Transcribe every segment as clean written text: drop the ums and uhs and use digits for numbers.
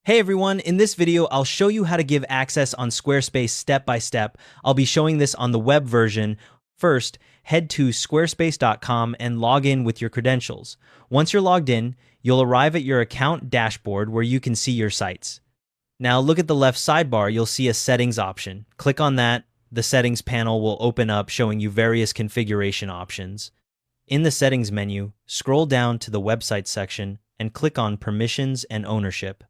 Hey everyone, in this video, I'll show you how to give access on Squarespace step by step. I'll be showing this on the web version. First, head to squarespace.com and log in with your credentials. Once you're logged in, you'll arrive at your account dashboard where you can see your sites. Now look at the left sidebar, you'll see a settings option. Click on that. The settings panel will open up showing you various configuration options. In the settings menu, scroll down to the website section and click on permissions and ownership.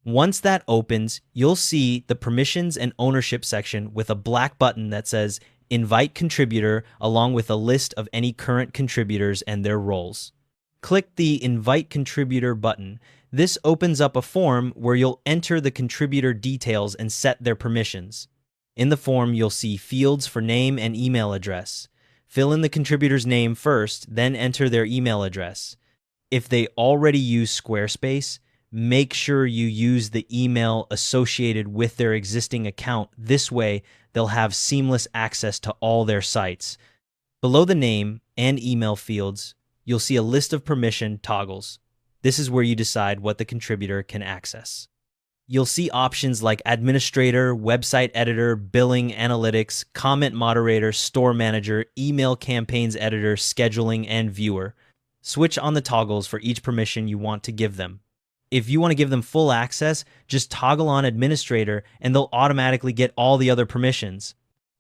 Once that opens, you'll see the permissions and ownership section with a black button that says Invite Contributor along with a list of any current contributors and their roles. Click the Invite Contributor button. This opens up a form where you'll enter the contributor details and set their permissions. In the form, you'll see fields for name and email address. Fill in the contributor's name first, then enter their email address. If they already use Squarespace, make sure you use the email associated with their existing account. This way, they'll have seamless access to all their sites. Below the name and email fields, you'll see a list of permission toggles. This is where you decide what the contributor can access. You'll see options like administrator, website editor, billing, analytics, comment moderator, store manager, email campaigns editor, scheduling, and viewer. Switch on the toggles for each permission you want to give them. If you want to give them full access, just toggle on administrator and they'll automatically get all the other permissions.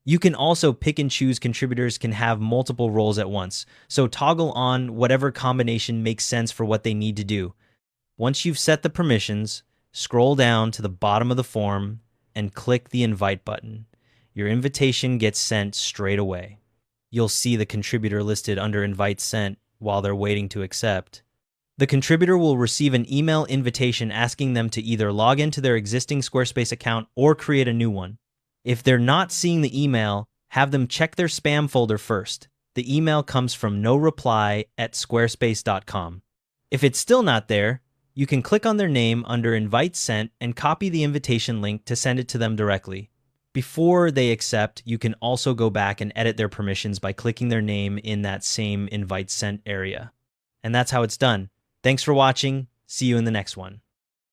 You can also pick and choose contributors can have multiple roles at once, so toggle on whatever combination makes sense for what they need to do. Once you've set the permissions, scroll down to the bottom of the form and click the invite button. Your invitation gets sent straight away. You'll see the contributor listed under invite sent while they're waiting to accept. The contributor will receive an email invitation asking them to either log into their existing Squarespace account or create a new one. If they're not seeing the email, have them check their spam folder first. The email comes from noreply@squarespace.com. If it's still not there, you can click on their name under Invite Sent and copy the invitation link to send it to them directly. Before they accept, you can also go back and edit their permissions by clicking their name in that same Invite Sent area. And that's how it's done. Thanks for watching. See you in the next one.